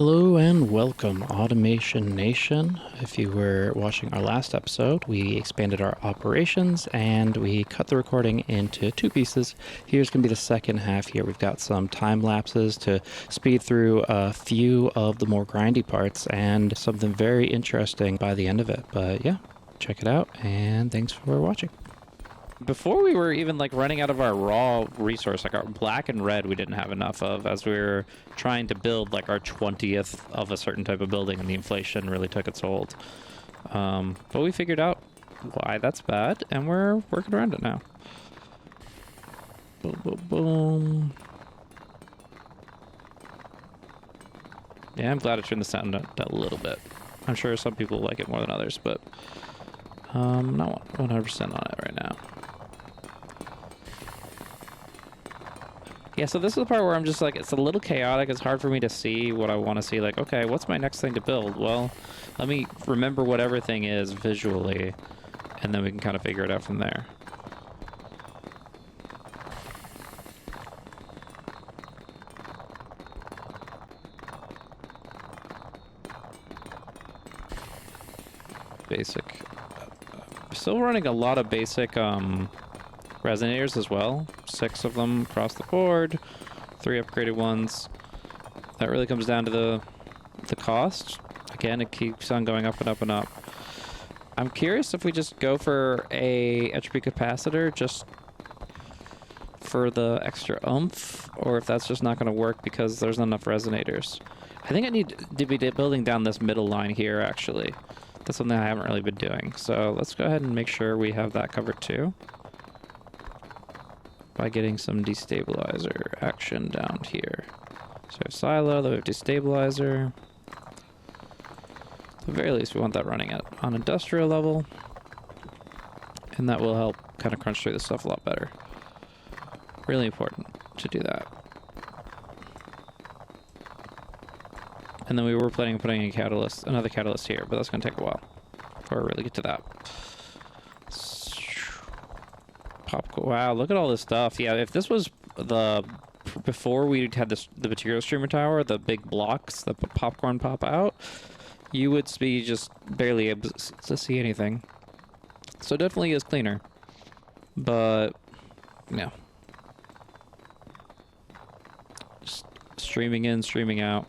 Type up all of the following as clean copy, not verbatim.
Hello and welcome, Automation Nation. If you were watching our last episode, we expanded our operations and we cut the recording into two pieces. Here's going to be the second half here. We've got some time lapses to speed through a few of the more grindy parts and something very interesting by the end of it. But yeah, check it out and thanks for watching. Before we were even like running out of our raw resource, like our black and red we didn't have enough of as we were trying to build like our 20th of a certain type of building, and the inflation really took its hold. But we figured out why that's bad and we're working around it now. Boom, boom, boom. Yeah, I'm glad I turned the sound down a little bit. I'm sure some people like it more than others, but not 100% on it right now. Yeah, so this is the part where I'm just like, it's a little chaotic. It's hard for me to see what I want to see. Like, okay, what's my next thing to build? Well, let me remember what everything is visually, and then we can kind of figure it out from there. Basic. Still running a lot of basic resonators as well. 6 of them across the board, 3 upgraded ones. That really comes down to the cost. Again, it keeps on going up and up and up. I'm curious if we just go for a entropy capacitor just for the extra oomph, or if that's just not going to work because there's not enough resonators. I think I need to be building down this middle line here, actually. That's something I haven't really been doing. So let's go ahead and make sure we have that covered too, by getting some destabilizer action down here. So we have silo, then we have destabilizer. At the very least, we want that running on industrial level, and that will help kind of crunch through the stuff a lot better. Really important to do that. And then we were planning on putting another catalyst here, but that's going to take a while before we really get to that. Wow, look at all this stuff. Yeah, if this was before we had the material streamer tower, the big blocks that popcorn pop out, you would be just barely able to see anything. So it definitely is cleaner. But yeah, just streaming in, streaming out.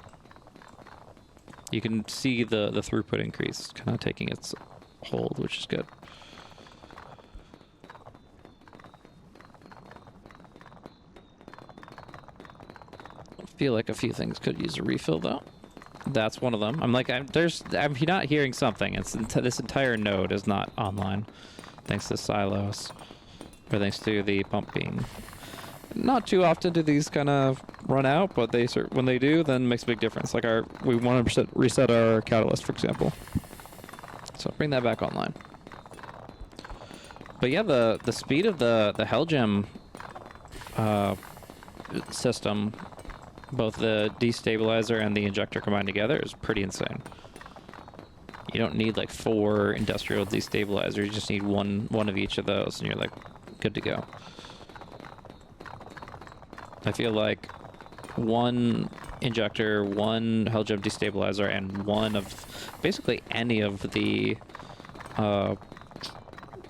You can see the throughput increase kind of taking its hold, which is good. Feel like a few things could use a refill though. That's one of them. I'm not hearing something. It's this entire node is not online, thanks to silos, or thanks to the pump being. Not too often do these kind of run out, but when they do, then it makes a big difference. Like we 100% reset our catalyst, for example. So bring that back online. But yeah, the speed of the Hell Gem system, both the destabilizer and the injector combined together, is pretty insane. You don't need like 4 industrial destabilizers. You just need one of each of those, and you're like good to go. I feel like 1 injector, 1 Hell Gem destabilizer, and 1 of basically any of the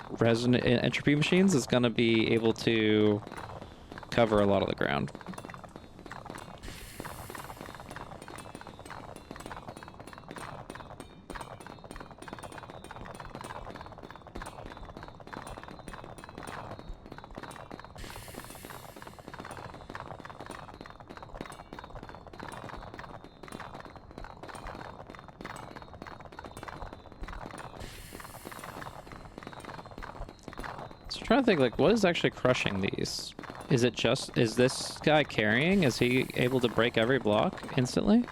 resonant entropy machines is going to be able to cover a lot of the ground. I'm trying to think, like, what is actually crushing these? Is this guy carrying? Is he able to break every block instantly?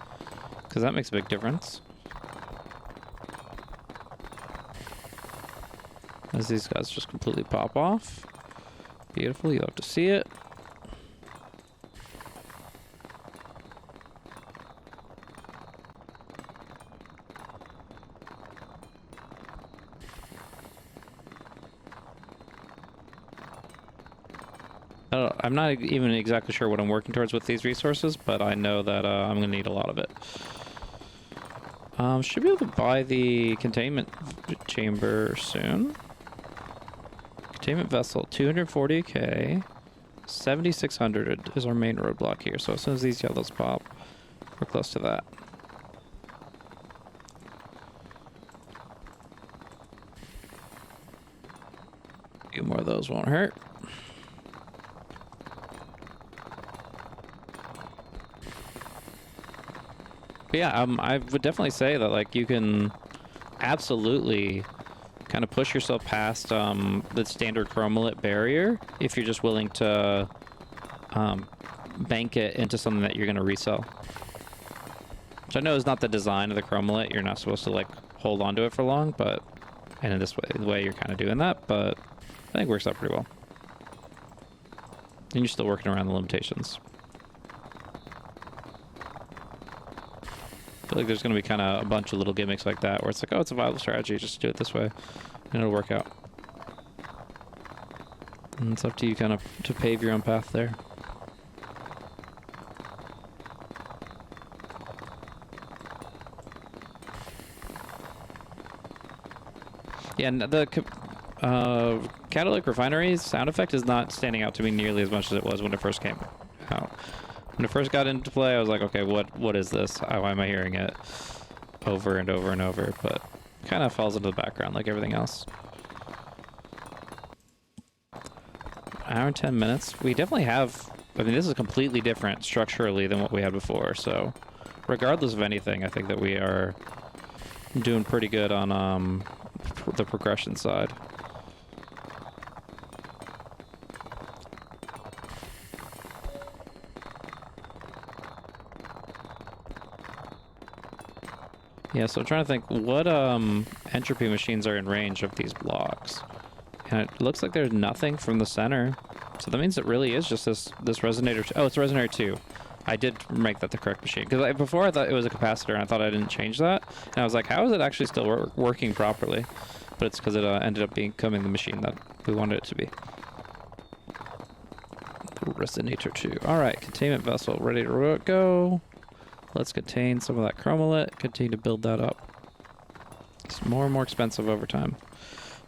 Because that makes a big difference. As these guys just completely pop off. Beautiful, you'll have to see it. I'm not even exactly sure what I'm working towards with these resources, but I know that I'm going to need a lot of it. Should be able to buy the containment chamber soon. Containment vessel, 240k. 7,600 is our main roadblock here. So as soon as these yellows pop, we're close to that. A few more of those won't hurt. But yeah, I would definitely say that like you can absolutely kind of push yourself past the standard chromolit barrier if you're just willing to bank it into something that you're going to resell. Which I know is not the design of the chromolit. You're not supposed to like hold on to it for long, but and in this way you're kind of doing that, but I think it works out pretty well. And you're still working around the limitations. I feel like there's going to be kind of a bunch of little gimmicks like that where it's like, oh, it's a viable strategy, just do it this way, and it'll work out. And it's up to you kind of to pave your own path there. Yeah, and the catalytic refinery's sound effect is not standing out to me nearly as much as it was when it first came out. When it first got into play, I was like, okay, what is this? Why am I hearing it over and over and over? But it kind of falls into the background like everything else. An hour and 10 minutes. We definitely have... I mean, this is completely different structurally than what we had before. So regardless of anything, I think that we are doing pretty good on the progression side. Yeah, so I'm trying to think what entropy machines are in range of these blocks. And it looks like there's nothing from the center. So that means it really is just this resonator. Oh, it's resonator 2. I did make that the correct machine. Because before I thought it was a capacitor and I thought I didn't change that. And I was like, how is it actually still working properly? But it's because it ended up becoming the machine that we wanted it to be. Resonator 2. Alright, containment vessel ready to go. Let's contain some of that chromolit. Continue to build that up. It's more and more expensive over time.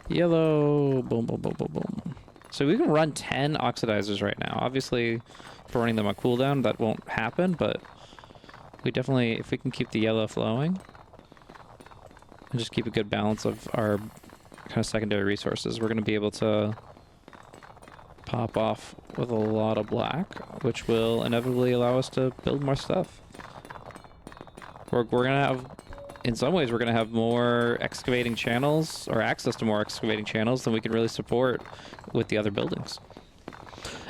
Yellow. Boom, boom, boom, boom, boom. So we can run 10 oxidizers right now. Obviously, if we're running them on cooldown, that won't happen, but we definitely, if we can keep the yellow flowing and just keep a good balance of our kind of secondary resources, we're going to be able to pop off with a lot of black, which will inevitably allow us to build more stuff. We're going to have, in some ways, we're going to have more excavating channels, or access to more excavating channels than we can really support with the other buildings.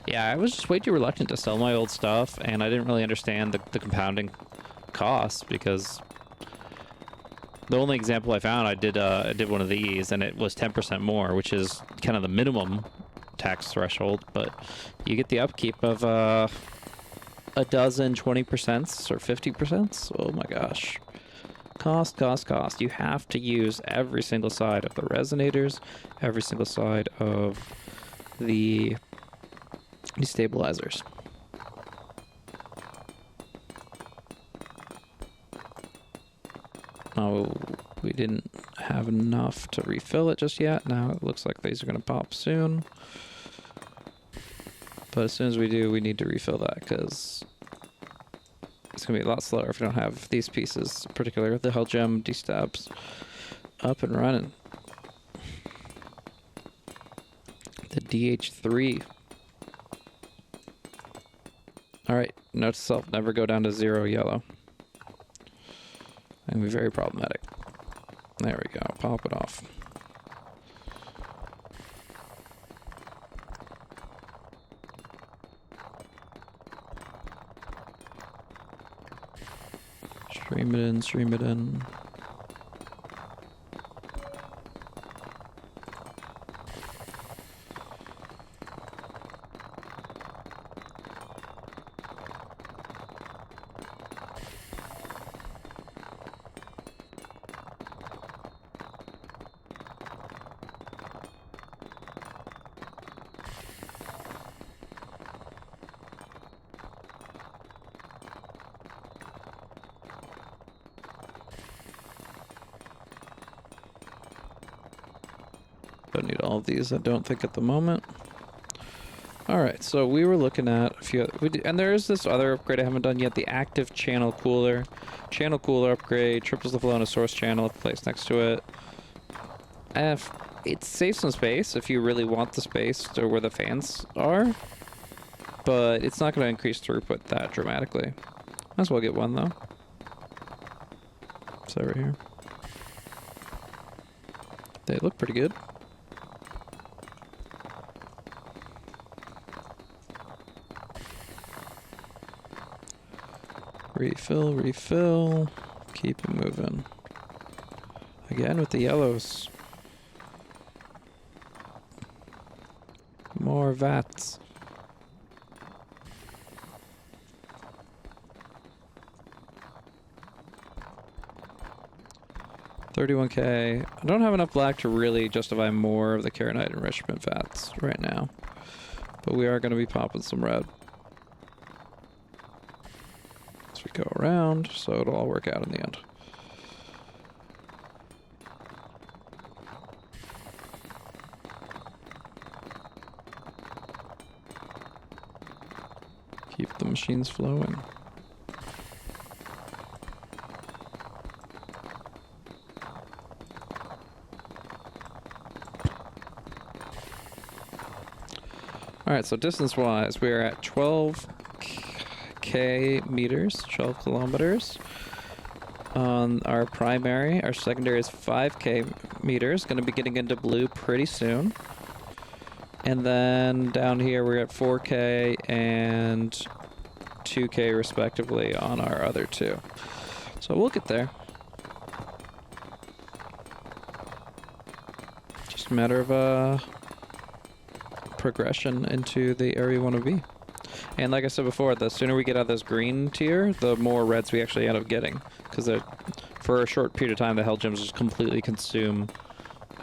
Yeah, I was just way too reluctant to sell my old stuff, and I didn't really understand the compounding costs, because the only example I found, I did one of these, and it was 10% more, which is kind of the minimum tax threshold, but you get the upkeep of a dozen 20% or 50%. Oh my gosh. Cost, cost, cost. You have to use every single side of the resonators, every single side of the stabilizers. Oh, we didn't have enough to refill it just yet. Now it looks like these are going to pop soon. But as soon as we do, we need to refill that because it's going to be a lot slower if we don't have these pieces, particularly the Hell Gem destabs, up and running. The DH3. Alright, note to self, never go down to 0 yellow. That can be very problematic. There we go, pop it off. Stream it in, stream it in. Don't need all of these, I don't think, at the moment. Alright, so we were looking at a few... and there is this other upgrade I haven't done yet, the active channel cooler. Channel cooler upgrade, triples the flow in a source channel placed next to it. It saves some space if you really want the space to where the fans are, but it's not going to increase throughput that dramatically. Might as well get one, though. It's over here. They look pretty good. Refill, refill. Keep it moving. Again with the yellows. More vats. $31K. I don't have enough black to really justify more of the Kharonite enrichment vats right now. But we are going to be popping some red. As we go around, so it'll all work out in the end. Keep the machines flowing. Alright, so distance-wise, we are at 12K meters, 12 kilometers on our primary. Our secondary is 5K meters, going to be getting into blue pretty soon. And then down here we're at 4K and 2K respectively on our other two. So we'll get there. Just a matter of progression into the area we want to be. And like I said before, the sooner we get out of this green tier, the more reds we actually end up getting. Because for a short period of time, the Hell Gems just completely consume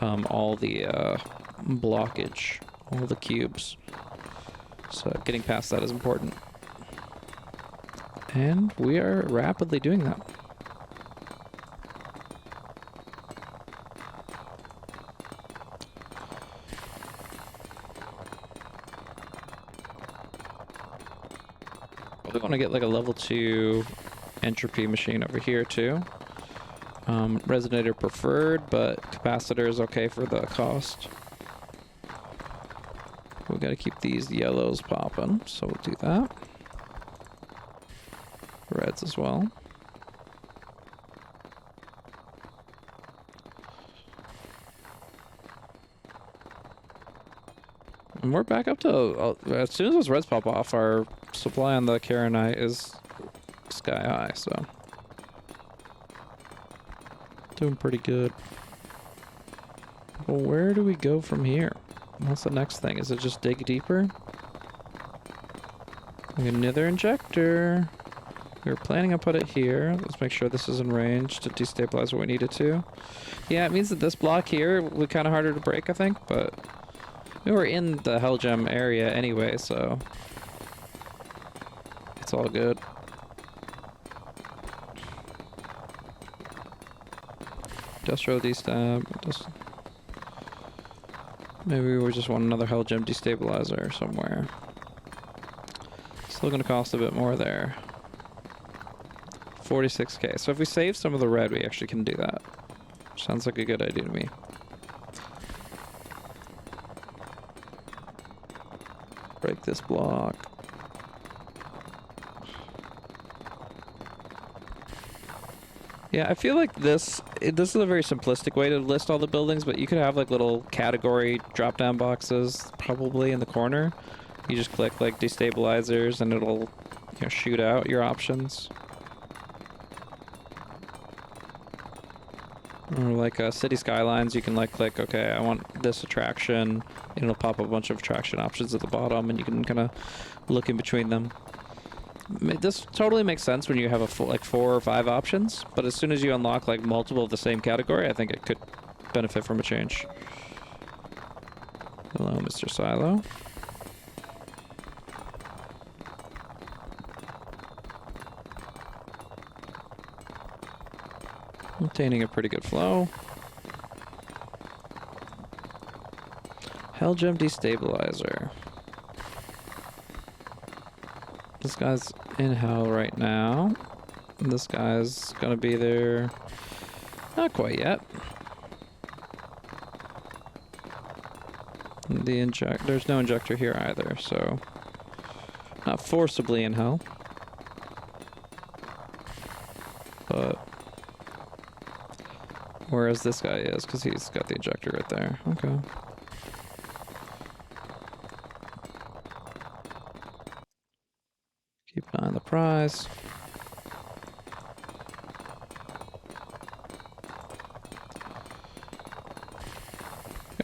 all the blockage, all the cubes. So getting past that is important. And we are rapidly doing that. We want to get like a level 2 entropy machine over here too. Resonator preferred, but capacitor is okay for the cost. We've got to keep these yellows popping, so we'll do that. Reds as well. And we're back up to, as soon as those reds pop off, our supply on the Kharonite is sky high, so. Doing pretty good. Well, where do we go from here? What's the next thing? Is it just dig deeper? Another injector. We were planning on put it here. Let's make sure this is in range to destabilize what we need it to. Yeah, it means that this block here will be kind of harder to break, I think, but we were in the Hell Gem area anyway, so it's all good. Industrial destab. Maybe we just want another Hell Gem destabilizer somewhere. Still gonna cost a bit more there. 46K. So if we save some of the red, we actually can do that. Sounds like a good idea to me. Break this block. Yeah, I feel like this is a very simplistic way to list all the buildings, but you could have like little category drop-down boxes probably in the corner. You just click like destabilizers and it'll, you know, shoot out your options. Or like city skylines, you can like click, okay, I want this attraction, and it'll pop up a bunch of attraction options at the bottom, and you can kind of look in between them. This totally makes sense when you have a like 4 or 5 options, but as soon as you unlock like multiple of the same category, I think it could benefit from a change. Hello, Mr. Silo. Maintaining a pretty good flow. Hell Gem Destabilizer. This guy's in hell right now. This guy's gonna be there. Not quite yet. There's no injector here either, so not forcibly in hell. But whereas this guy is, because he's got the injector right there. Okay. Keep an eye on the prize.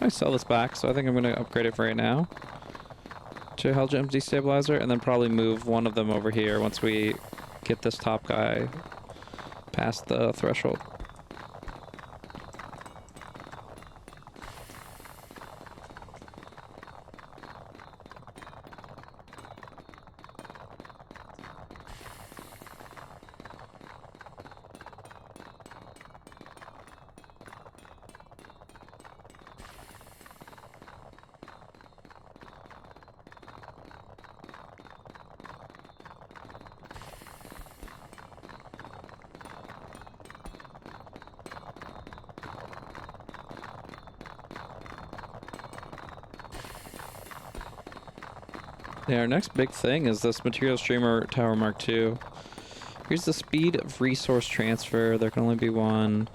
I sell this back, so I think I'm going to upgrade it for right now to Hell Gem Destabilizer, and then probably move one of them over here once we get this top guy past the threshold. Yeah, our next big thing is this Material Streamer Tower Mark II. Here's the speed of resource transfer. There can only be one.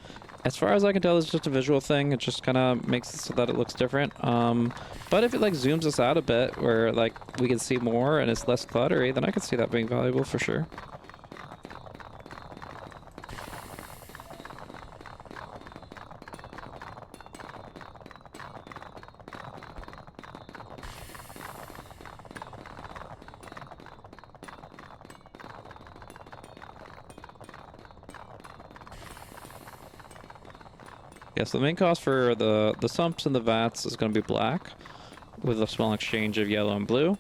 As far as I can tell, it's just a visual thing. It just kind of makes it so that it looks different. But if it like zooms us out a bit, where like we can see more and it's less cluttery, then I could see that being valuable for sure. Yeah, so the main cost for the sumps and the vats is going to be black, with a small exchange of yellow and blue.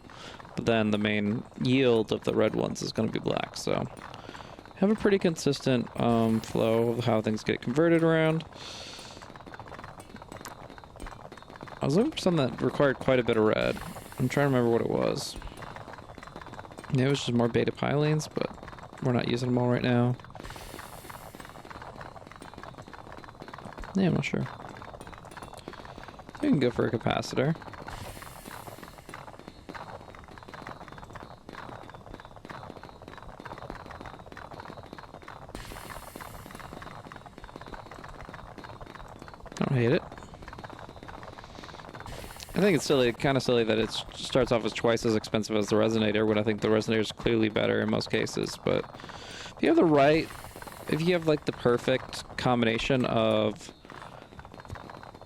But then the main yield of the red ones is going to be black, so have a pretty consistent flow of how things get converted around. I was looking for something that required quite a bit of red. I'm trying to remember what it was. Maybe it was just more beta pilings, but we're not using them all right now. Yeah, I'm not sure. We can go for a capacitor. I don't hate it. I think it's silly, kind of silly that it starts off as twice as expensive as the resonator, when I think the resonator is clearly better in most cases. But if you have like the perfect combination of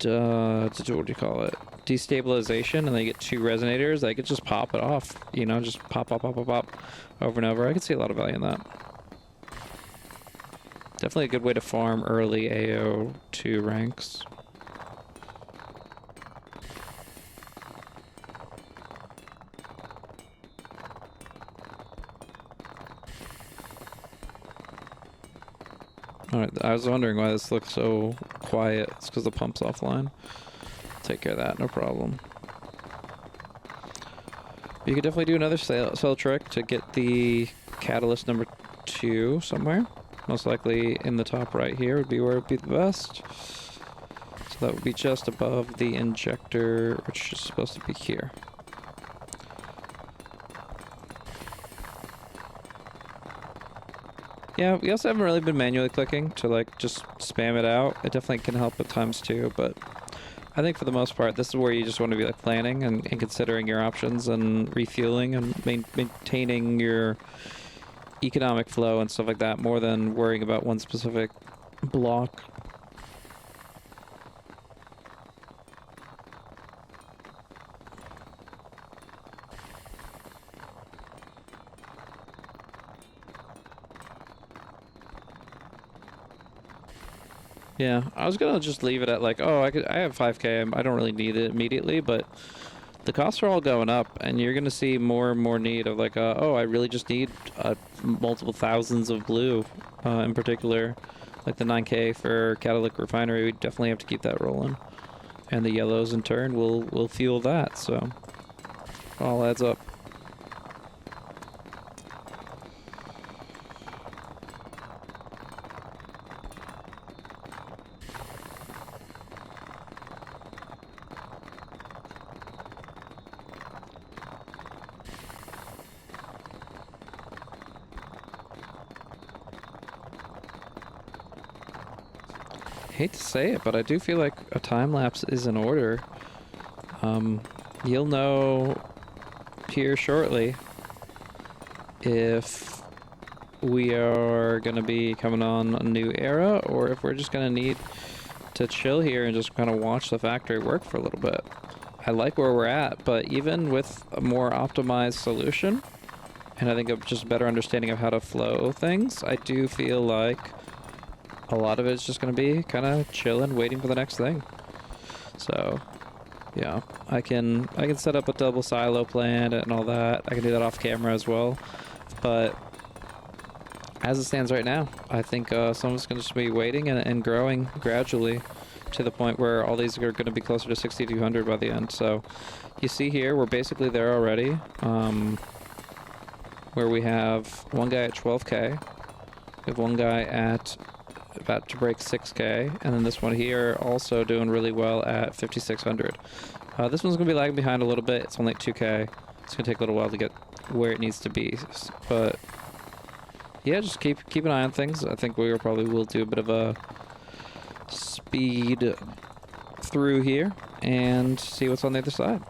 what do you call it? Destabilization, and then you get two resonators, they could just pop it off, you know, just pop over and over. I could see a lot of value in that. Definitely a good way to farm early AO2 ranks. Alright, I was wondering why this looks so quiet. It's because the pump's offline. Take care of that, no problem. You could definitely do another sell trick to get the catalyst number 2 somewhere. Most likely in the top right here would be where it would be the best. So that would be just above the injector, which is supposed to be here. Yeah, we also haven't really been manually clicking to like just spam it out. It definitely can help at times too, but I think for the most part, this is where you just want to be like planning and considering your options and refueling and maintaining your economic flow and stuff like that, more than worrying about one specific block. Yeah, I was gonna just leave it at like, oh, I have 5K, I don't really need it immediately, but the costs are all going up, and you're gonna see more and more need of like, oh, I really just need multiple thousands of blue, in particular, like the 9K for catalytic refinery. We definitely have to keep that rolling. And the yellows in turn will fuel that, so all adds up. Hate to say it, but I do feel like a time lapse is in order. You'll know here shortly if we are going to be coming on a new era or if we're just going to need to chill here and just kind of watch the factory work for a little bit. I like where we're at, but even with a more optimized solution, and I think of just a better understanding of how to flow things, I do feel like a lot of it's just going to be kind of chilling, waiting for the next thing. So, yeah, I can set up a double silo plant and all that. I can do that off camera as well. But as it stands right now, I think some of it's going to just be waiting and growing gradually to the point where all these are going to be closer to 6,200 by the end. So you see here, we're basically there already, where we have one guy at 12K. We have one guy at about to break 6K, and then this one here also doing really well at 5,600. This one's gonna be lagging behind a little bit. It's only at 2K. It's gonna take a little while to get where it needs to be, but yeah, just keep an eye on things. I think we probably will do a bit of a speed through here and see what's on the other side.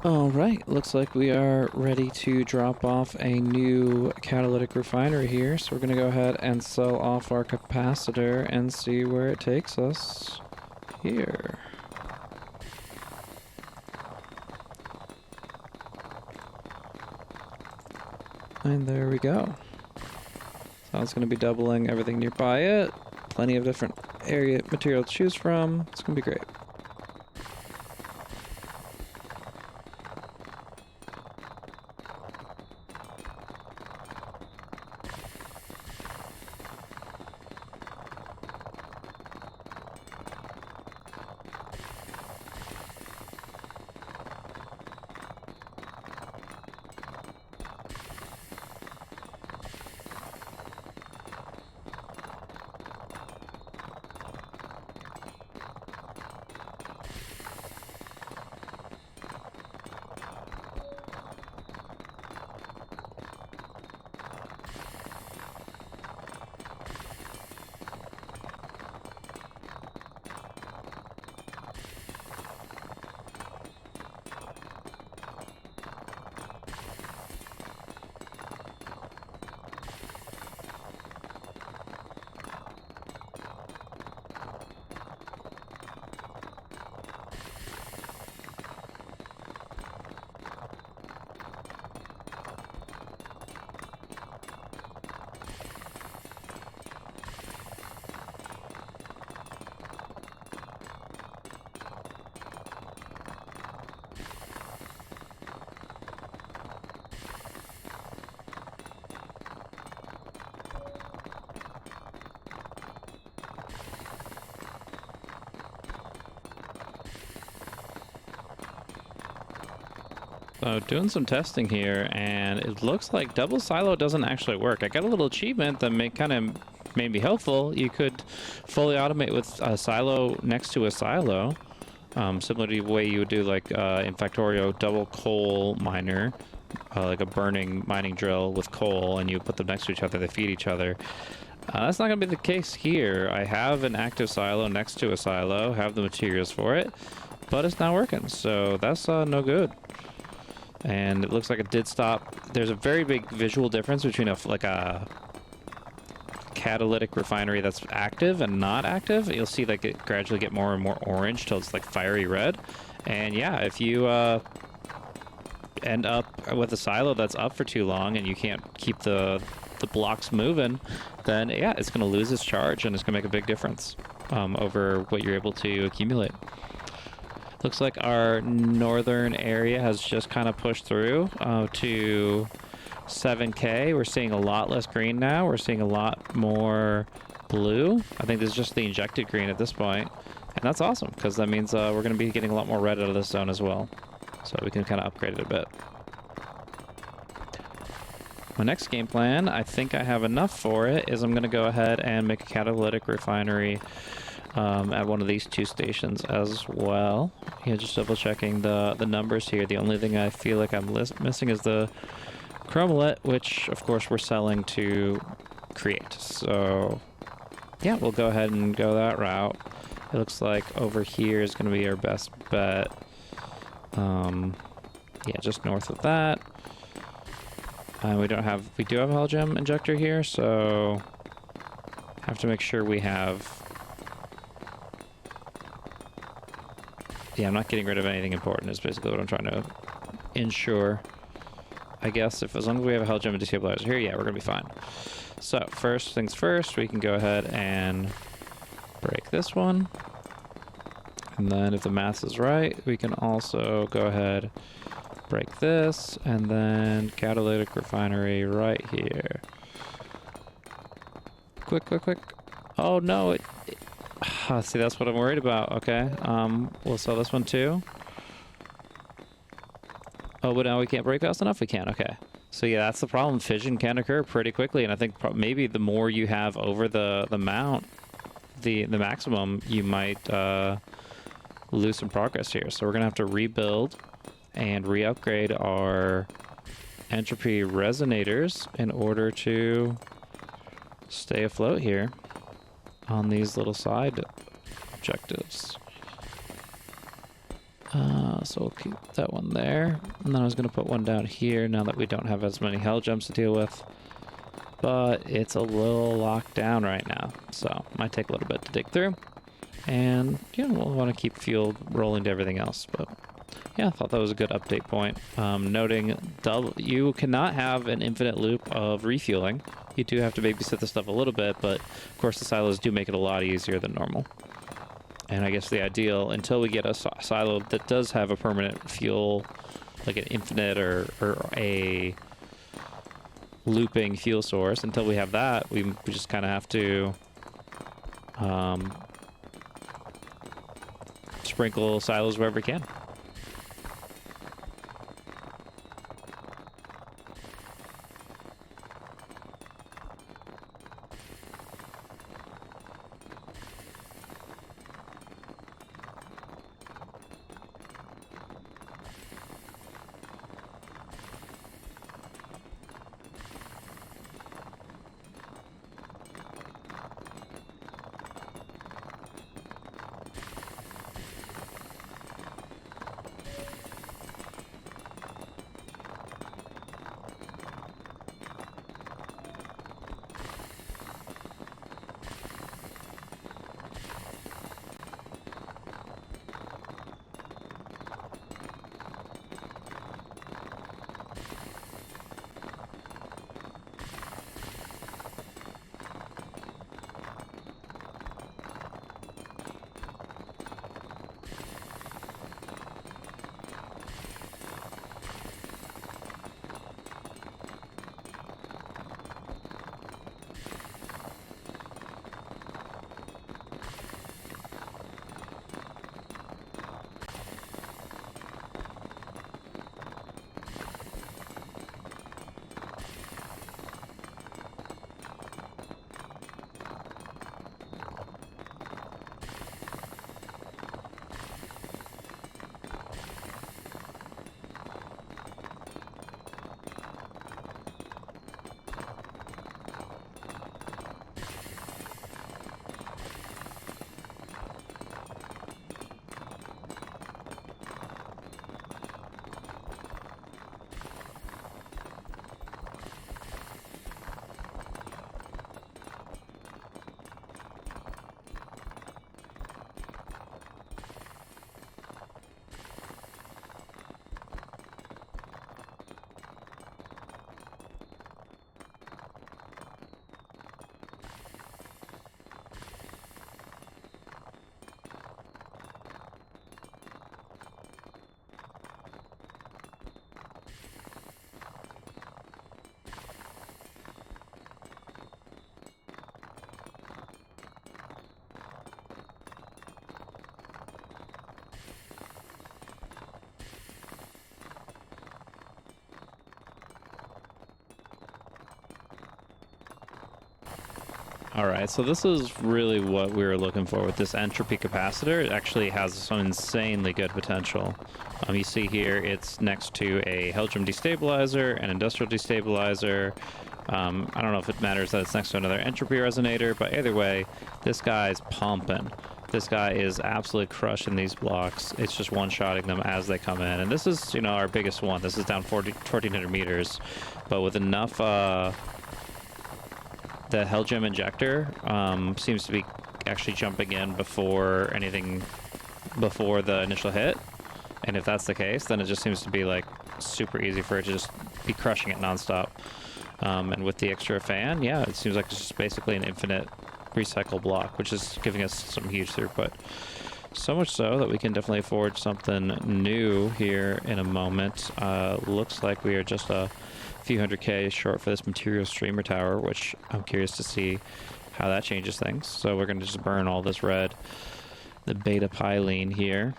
Alright, looks like we are ready to drop off a new catalytic refinery here, so we're going to go ahead and sell off our capacitor and see where it takes us here. And there we go. So it's going to be doubling everything nearby it, plenty of different area material to choose from. It's going to be great. So doing some testing here, and it looks like double silo doesn't actually work. I got a little achievement that kind of made me hopeful. You could fully automate with a silo next to a silo, similar to the way you would do like in Factorio double coal miner, like a burning mining drill with coal, and you put them next to each other, they feed each other. That's not going to be the case here. I have an active silo next to a silo, have the materials for it, but it's not working, so that's no good. And it looks like it did stop. There's a very big visual difference between like a catalytic refinery that's active and not active. You'll see like it gradually get more and more orange till it's like fiery red. And yeah, if you end up with a silo that's up for too long and you can't keep the blocks moving, then yeah, it's going to lose its charge and it's going to make a big difference over what you're able to accumulate. Looks like our northern area has just kind of pushed through to 7K. We're seeing a lot less green now. We're seeing a lot more blue. I think this is just the injected green at this point. And that's awesome, because that means we're going to be getting a lot more red out of this zone as well. So we can kind of upgrade it a bit. My next game plan, I think I have enough for it, is I'm going to go ahead and make a catalytic refinery at one of these two stations as well. Yeah, just double checking the numbers here. The only thing I feel like I'm missing is the chromolet, which of course we're selling to create. So yeah, we'll go ahead and go that route. It looks like over here is going to be our best bet. Yeah, just north of that. We do have a Hell Gem Injector here, so have to make sure we have. Yeah, I'm not getting rid of anything important is basically what I'm trying to ensure. I guess as long as we have a Hell Gem Destabilizer here, yeah, we're gonna be fine. So first things first, we can go ahead and break this one. And then if the math is right, we can also go ahead, break this, and then catalytic refinery right here. Quick, quick, quick. Oh no, see, that's what I'm worried about. Okay, we'll sell this one too. Oh, but now we can't break fast enough? We can, okay. So yeah, that's the problem. Fission can occur pretty quickly, and I think maybe the more you have over the mount, the maximum, you might lose some progress here. So we're gonna have to rebuild and re-upgrade our entropy resonators in order to stay afloat here on these little side objectives. So we'll keep that one there. And then I was going to put one down here now that we don't have as many Hell Gems to deal with. But it's a little locked down right now. So might take a little bit to dig through. And yeah, we'll want to keep fuel rolling to everything else. But yeah, I thought that was a good update point. Noting you cannot have an infinite loop of refueling. You do have to babysit this stuff a little bit, but of course the silos do make it a lot easier than normal. And I guess the ideal, until we get a silo that does have a permanent fuel, like an infinite or a looping fuel source, until we have that, we just kind of have to sprinkle silos wherever we can. All right, so this is really what we were looking for with this entropy capacitor. It actually has some insanely good potential. You see here it's next to a Hell Gem destabilizer, an industrial destabilizer. I don't know if it matters that it's next to another entropy resonator, but either way, this guy's pumping. This guy is absolutely crushing these blocks. It's just one-shotting them as they come in. And this is, you know, our biggest one. This is down 1,400 meters. But with enough... the Hell Gem Injector seems to be actually jumping in before the initial hit. And if that's the case, then it just seems to be like super easy for it to just be crushing it nonstop. And with the extra fan, yeah, it seems like it's just basically an infinite recycle block, which is giving us some huge throughput. So much so that we can definitely forge something new here in a moment. Looks like we are just a few hundred K short for this material streamer tower, which I'm curious to see how that changes things. So we're going to just burn all this red, the beta pylene here,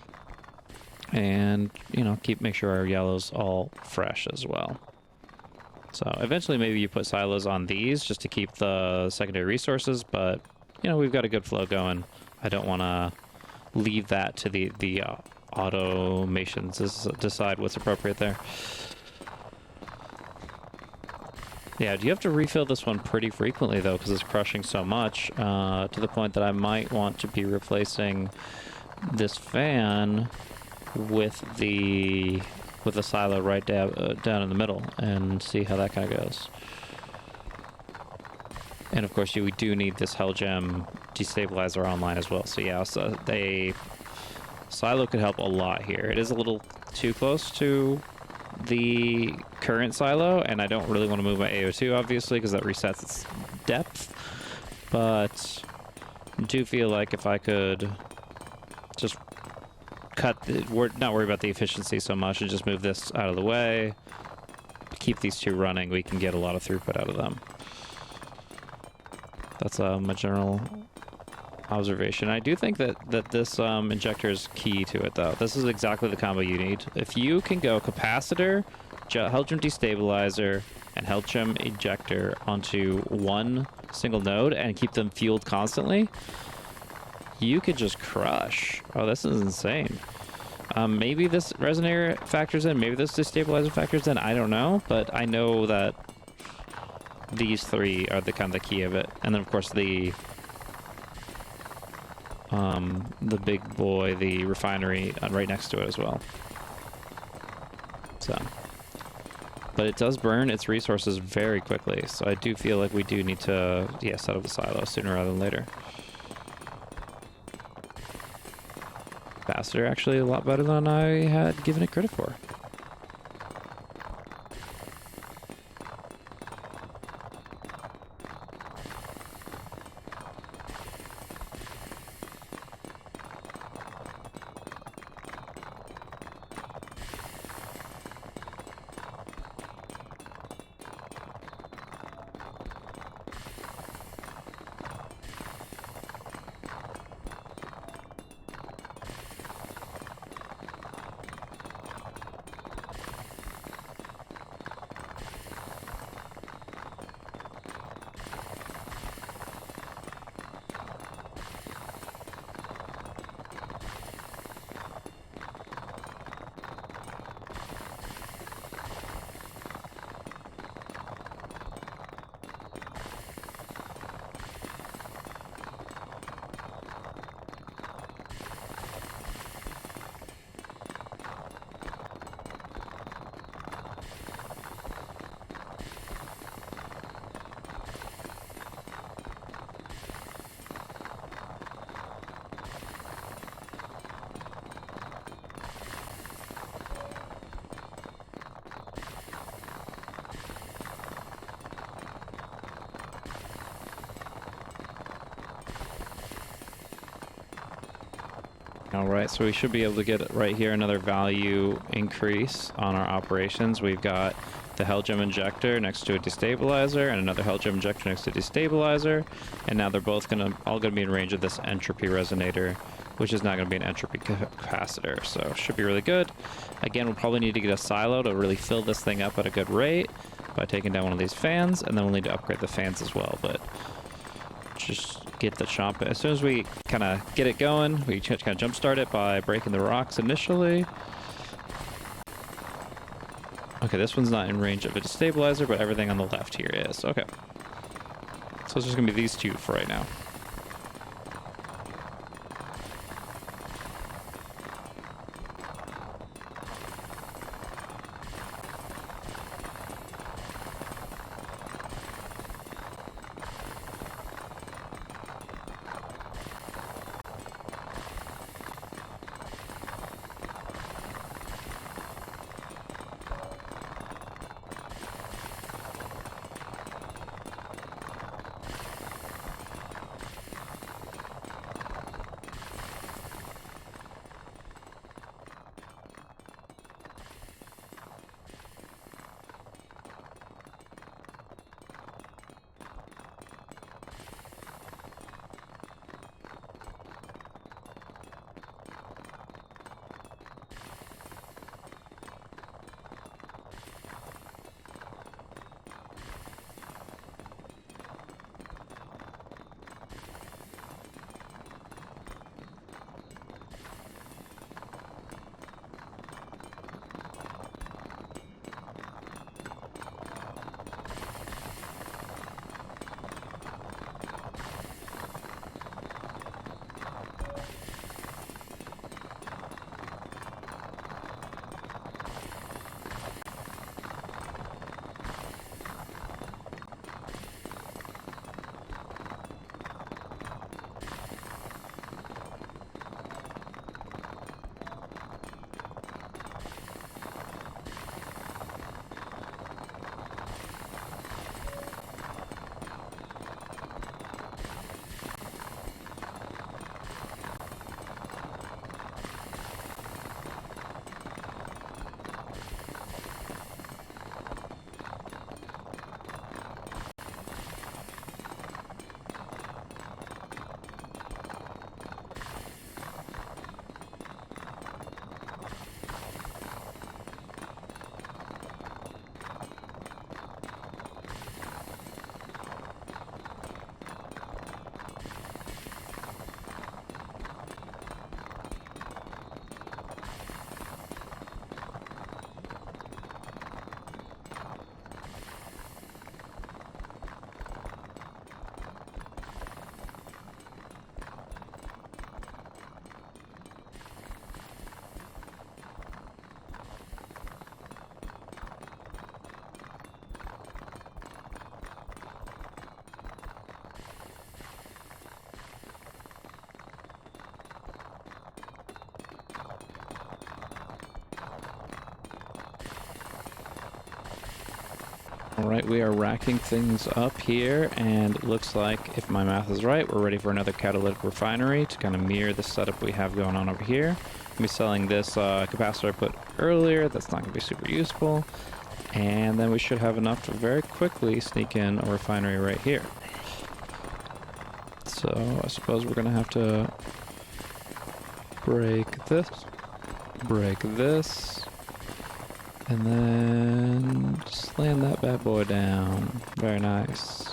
and, you know, make sure our yellow's all fresh as well. So eventually maybe you put silos on these just to keep the secondary resources, but, you know, we've got a good flow going. I don't want to leave that to the automations to decide what's appropriate there. Yeah, do you have to refill this one pretty frequently, though, because it's crushing so much, to the point that I might want to be replacing this fan with the silo right down in the middle and see how that kind of goes. And of course, we do need this Hell Gem destabilizer online as well. So yeah, so silo could help a lot here. It is a little too close to the current silo, and I don't really want to move my AO2 obviously because that resets its depth. But I do feel like if I could just not worry about the efficiency so much and just move this out of the way, keep these two running, we can get a lot of throughput out of them. That's my general observation. I do think that this injector is key to it, though. This is exactly the combo you need. If you can go capacitor, Hell Gem destabilizer, and Hell Gem injector onto one single node and keep them fueled constantly, you could just crush. Oh, this is insane. Maybe this resonator factors in, maybe this destabilizer factors in, I don't know, but I know that these three are the kind of the key of it. And then of course the big boy, the refinery right next to it as well. So, but it does burn its resources very quickly, so I do feel like we do need to, yeah, set up the silo sooner rather than later. Capacitor actually a lot better than I had given it credit for. All right, so we should be able to get right here another value increase on our operations. We've got the Hell Gem Injector next to a destabilizer and another Hell Gem Injector next to a destabilizer. And now they're both all gonna be in range of this entropy resonator, which is now gonna be an entropy capacitor. So should be really good. Again, we'll probably need to get a silo to really fill this thing up at a good rate by taking down one of these fans, and then we'll need to upgrade the fans as well. But just get the chomp. As soon as we kind of get it going, we kind of jumpstart it by breaking the rocks initially. Okay, this one's not in range of a destabilizer, but everything on the left here is. Okay. So it's just going to be these two for right now. All right, we are racking things up here, and it looks like, if my math is right, we're ready for another catalytic refinery to kind of mirror the setup we have going on over here. I'm be selling this capacitor I put earlier. That's not going to be super useful. And then we should have enough to very quickly sneak in a refinery right here. So I suppose we're going to have to break this, and then just land that bad boy down. Very nice.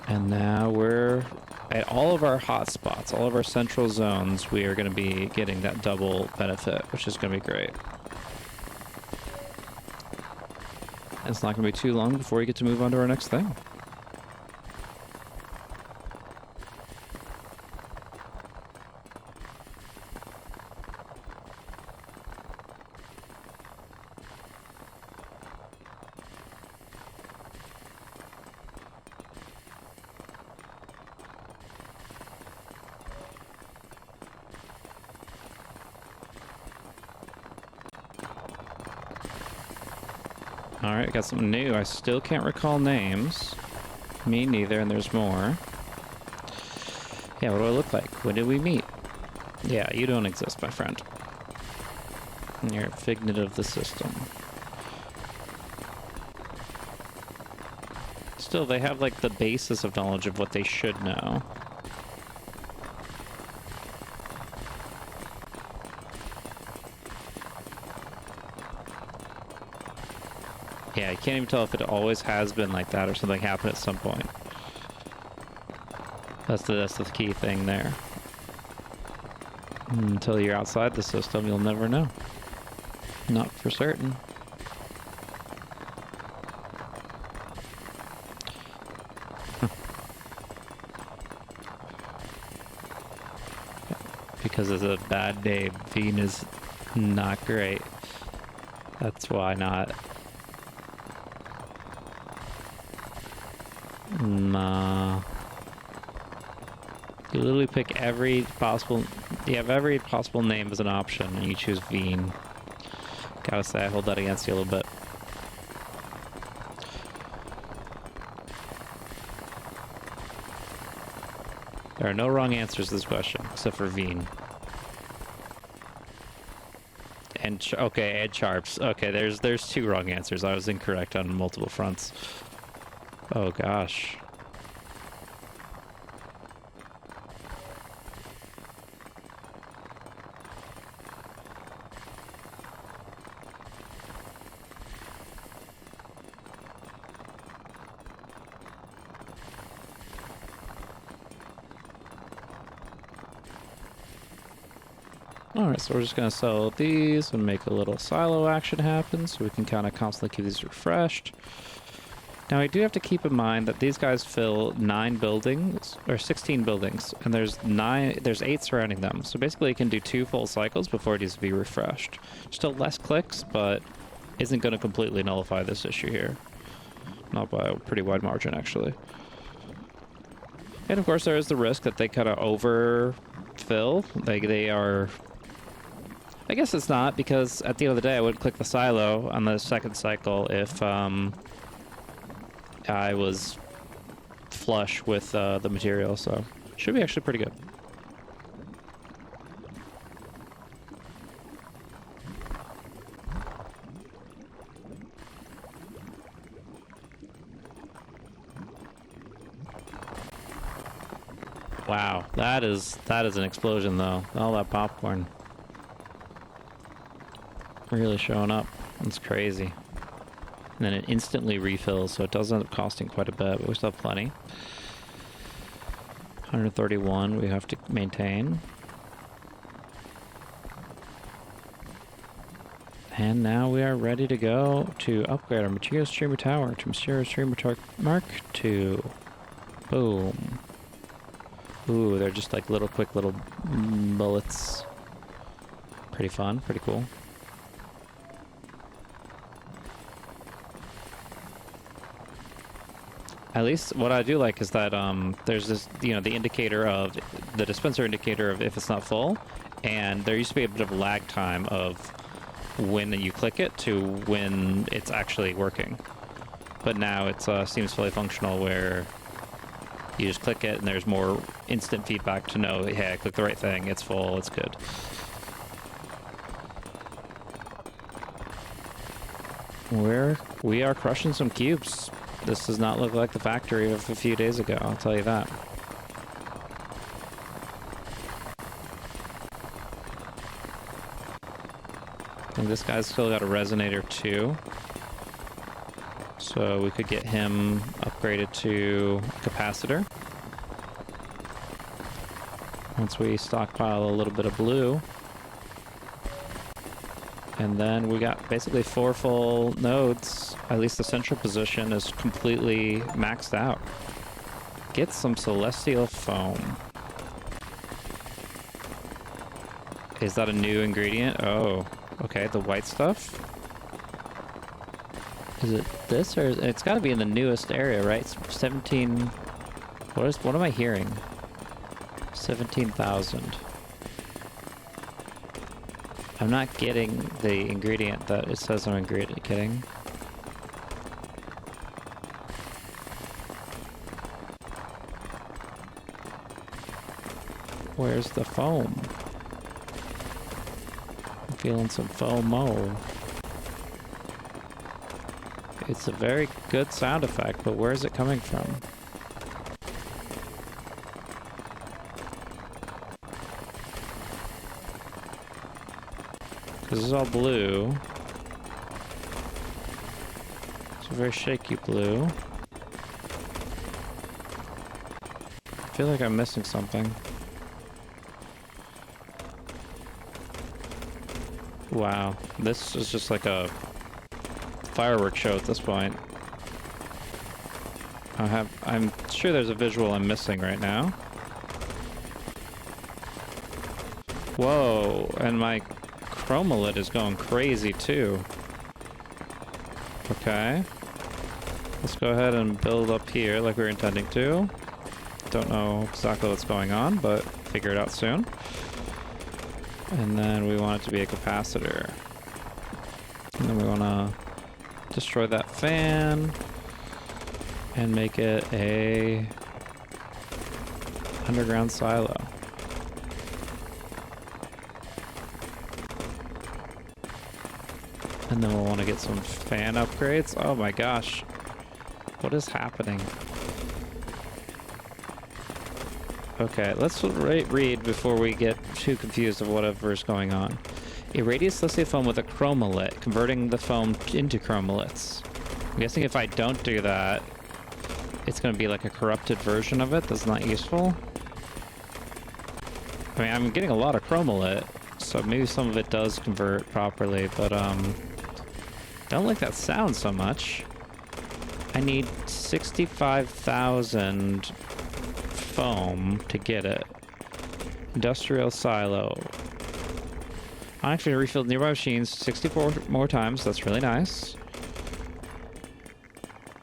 And now we're at all of our hot spots, all of our central zones. We are going to be getting that double benefit, which is going to be great. It's not going to be too long before we get to move on to our next thing. Alright, got something new. I still can't recall names. Me neither, and there's more. Yeah, what do I look like? When did we meet? Yeah, you don't exist, my friend. You're a figment of the system. Still, they have like the basis of knowledge of what they should know. Yeah, you can't even tell if it always has been like that or something happened at some point. That's the key thing there. Until you're outside the system, you'll never know. Not for certain. Because it's a bad name. Fiend is not great. That's why not. Nah. You literally pick every possible... You have every possible name as an option, and you choose Veen. Gotta say, I hold that against you a little bit. There are no wrong answers to this question, except for Veen. And okay, and Sharps. Okay, there's 2 wrong answers. I was incorrect on multiple fronts. Oh gosh. Alright, so we're just going to sell these and make a little silo action happen so we can kind of constantly keep these refreshed. Now I do have to keep in mind that these guys fill 9 buildings, or 16 buildings, and there's 8 surrounding them. So basically it can do 2 full cycles before it needs to be refreshed. Still less clicks, but isn't going to completely nullify this issue here. Not by a pretty wide margin, actually. And of course there is the risk that they kind of overfill. Like they are... I guess it's not, because at the end of the day I would click the silo on the second cycle if I was flush with the material, so should be actually pretty good. Wow, that is an explosion though. All that popcorn really showing up. That's crazy. And then it instantly refills, so it does end up costing quite a bit, but we still have plenty. 131 we have to maintain. And now we are ready to go to upgrade our material streamer tower to material streamer Mark 2. Boom. Ooh, they're just like little quick little bullets. Pretty fun, pretty cool. At least what I do like is that there's this, you know, the indicator of, the dispenser indicator of if it's not full, and there used to be a bit of a lag time of when you click it to when it's actually working. But now it seems fully functional where you just click it and there's more instant feedback to know, hey, I clicked the right thing, it's full, it's good. We are crushing some cubes. This does not look like the factory of a few days ago, I'll tell you that. And this guy's still got a resonator too. So we could get him upgraded to capacitor. Once we stockpile a little bit of blue. And then we got basically 4 full nodes. At least the central position is completely maxed out. Get some celestial foam. Is that a new ingredient? Oh, okay, the white stuff. Is it this, or it's got to be in the newest area, right? It's 17. What am I hearing? 17,000. I'm not getting the ingredient that it says I'm getting. Where's the foam? I'm feeling some FOMO. It's a very good sound effect, but where is it coming from? This is all blue. It's a very shaky blue. I feel like I'm missing something. Wow, this is just like a fireworks show at this point. I'm sure there's a visual I'm missing right now. Whoa, and my chromalit is going crazy too. Okay. Let's go ahead and build up here like we were intending to. Don't know exactly what's going on, but figure it out soon. And then we want it to be a capacitor. And then we want to destroy that fan and make it a underground silo. And then we'll want to get some fan upgrades. Oh my gosh. What is happening? Okay, let's read before we get too confused of whatever's going on. A radius-listed foam with a chromalit, converting the foam into chromoliths. I'm guessing if I don't do that, it's going to be like a corrupted version of it that's not useful. I mean, I'm getting a lot of chromalit, so maybe some of it does convert properly, but don't like that sound so much. I need 65,000 foam to get it. Industrial silo. Actually, refilled nearby machines 64 more times. That's really nice.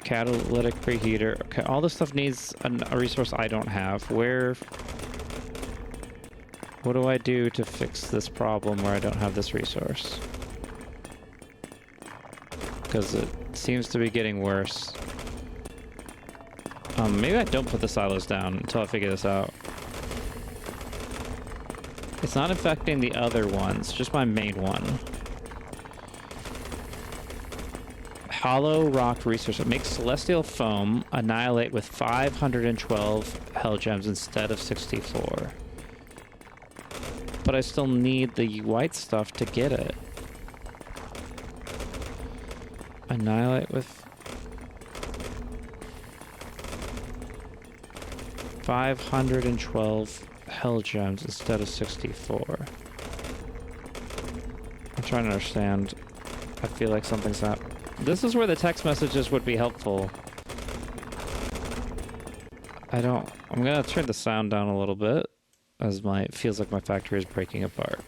Catalytic preheater. Okay, all this stuff needs a resource I don't have. What do I do to fix this problem where I don't have this resource? Because it seems to be getting worse. Maybe I don't put the silos down until I figure this out. It's not affecting the other ones, just my main one. Hollow rock resource. It makes celestial foam annihilate with 512 hell gems instead of 64. But I still need the white stuff to get it. Annihilate with 512 hell gems instead of 64. I'm trying to understand. I feel like something's not. This is where the text messages would be helpful. I'm gonna turn the sound down a little bit as it feels like my factory is breaking apart.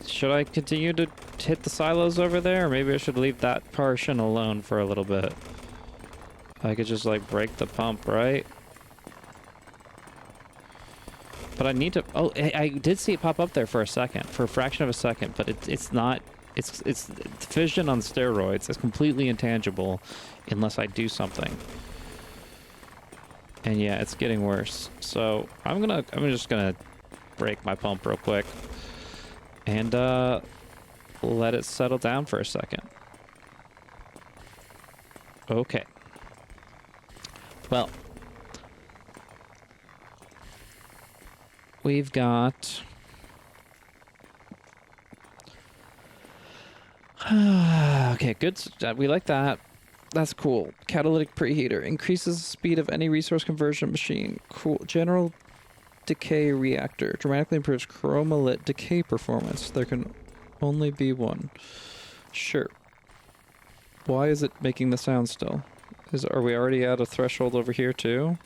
Should I continue to hit the silos over there, or maybe I should leave that portion alone for a little bit? I could just like break the pump, right? But I need to. Oh, I did see it pop up there for a second, for a fraction of a second. But it's not. It's fission on steroids. It's completely intangible, unless I do something. And yeah, it's getting worse. So I'm just gonna break my pump real quick, and let it settle down for a second. Okay. Well, we've got okay, good. We like that. That's cool. Catalytic preheater increases the speed of any resource conversion machine. Cool. General decay reactor dramatically improves chromalit decay performance. There can only be one. Sure. Why is it making the sound still? Are we already at a threshold over here too?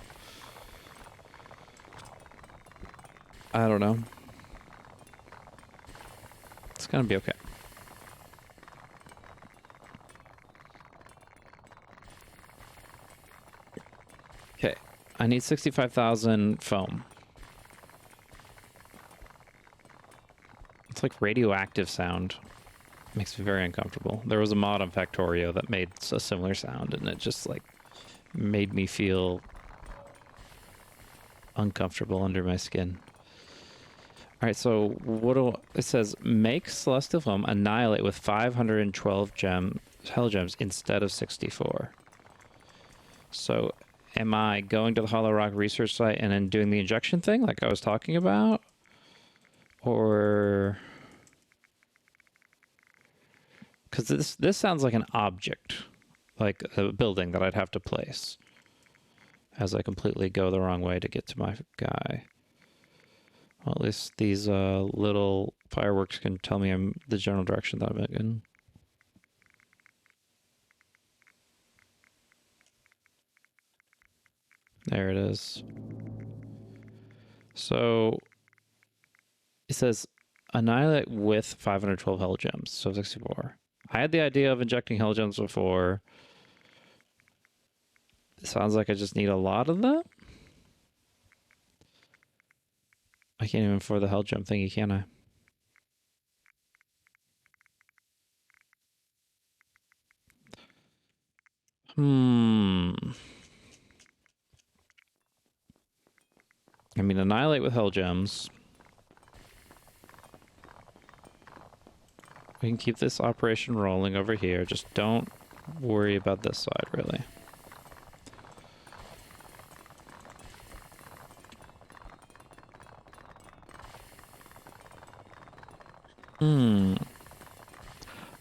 I don't know. It's gonna be okay. Okay, I need 65,000 foam. It's like radioactive sound. Makes me very uncomfortable. There was a mod on Factorio that made a similar sound, and it just like made me feel uncomfortable under my skin. All right, so it says make celestial foam annihilate with 512 hell gems instead of 64. So am I going to the Hollow Rock research site and then doing the injection thing like I was talking about? Or Because this sounds like an object, like a building that I'd have to place as I completely go the wrong way to get to my guy. Well, at least these little fireworks can tell me I'm the general direction that I'm in. There it is. So it says annihilate with 512 hell gems, so 64. I had the idea of injecting hell gems before. It sounds like I just need a lot of them. I can't even afford the hell gem thingy, can I? I mean, annihilate with hell gems. We can keep this operation rolling over here. Just don't worry about this side, really.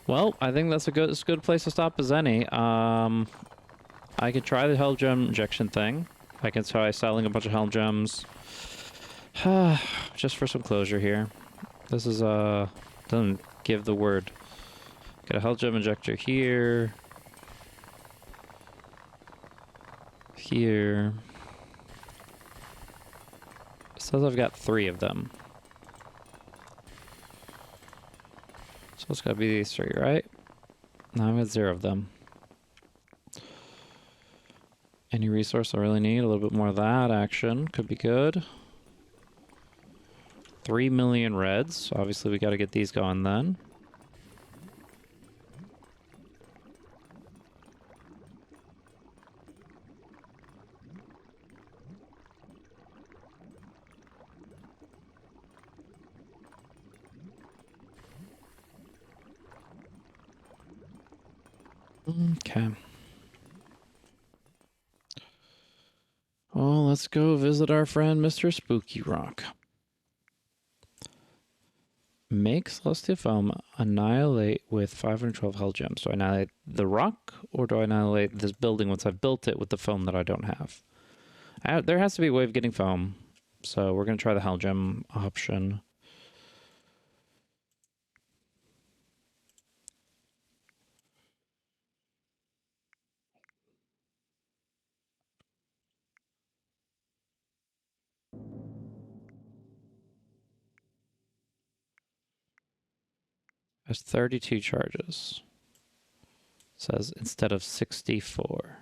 Well, I think that's as good a place to stop as any. I could try the Hell Gem injection thing. I can try selling a bunch of Hell Gems. Just for some closure here. This is, doesn't give the word. Got a Hell Gem injector here. Here. It says I've got 3 of them. So it's gotta be these 3, right? Now I've got 0 of them. Any resource I really need? A little bit more of that action could be good. 3 million reds. Obviously, we got to get these going then. Okay. Well, let's go visit our friend Mr. Spooky Rock. Make Celestia Foam annihilate with 512 hell gems. Do I annihilate the rock, or do I annihilate this building once I've built it with the foam that I don't have? There has to be a way of getting foam, so we're going to try the hell gem option. There's 32 charges. It says instead of 64.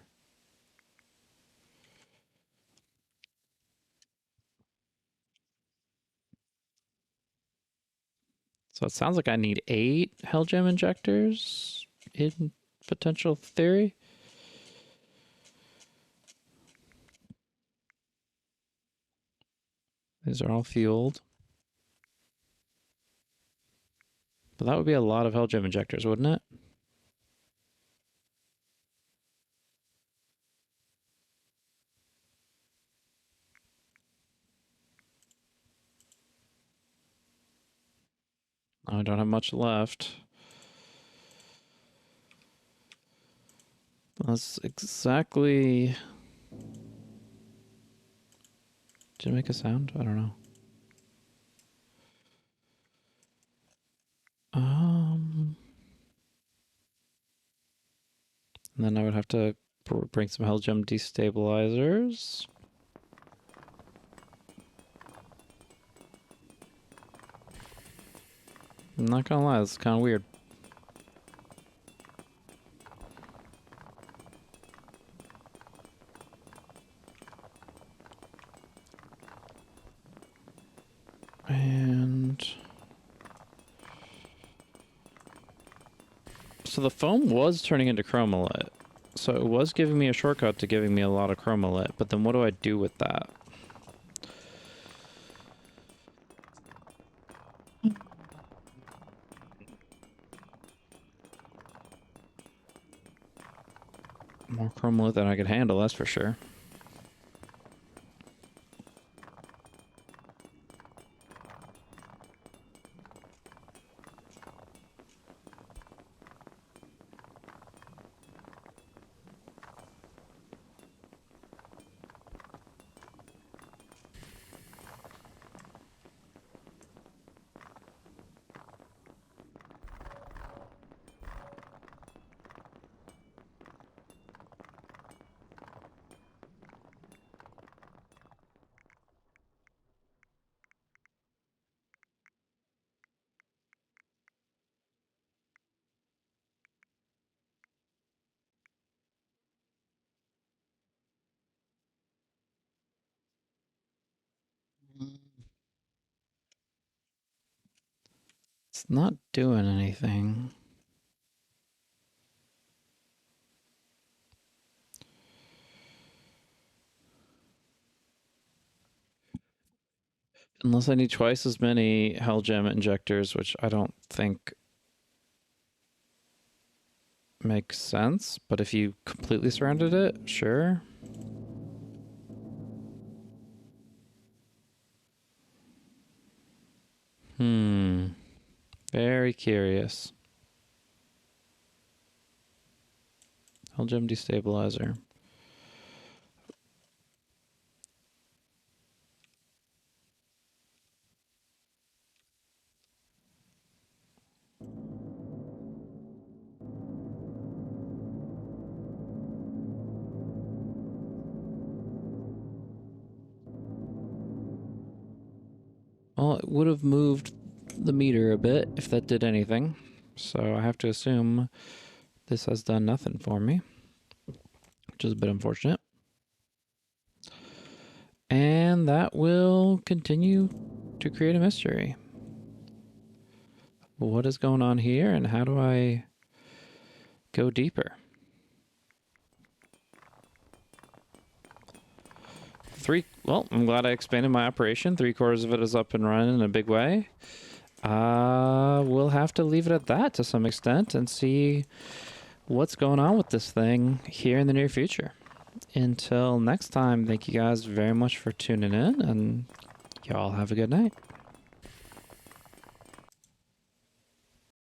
So it sounds like I need 8 Hell Gem Injectors in potential theory. These are all fueled. But that would be a lot of Hell Gem Injectors, wouldn't it? I don't have much left. That's exactly... Did it make a sound? I don't know. And then I would have to bring some Hell Gem destabilizers. I'm not gonna lie, it's kind of weird. And... So the foam was turning into chromolit. So it was giving me a shortcut to giving me a lot of chromolit, but then what do I do with that? More chromolit than I could handle, that's for sure. It's not doing anything. Unless I need twice as many Hell Gem Injectors, which I don't think makes sense. But if you completely surrounded it, sure. Very curious. Hell Gem Destabilizer. Well, it would have moved the meter a bit if that did anything. So I have to assume this has done nothing for me, which is a bit unfortunate. And that will continue to create a mystery. What is going on here, and how do I go deeper? Well, I'm glad I expanded my operation. 3/4 of it is up and running in a big way. We'll have to leave it at that to some extent and see what's going on with this thing here in the near future. Until next time, thank you guys very much for tuning in, and y'all have a good night.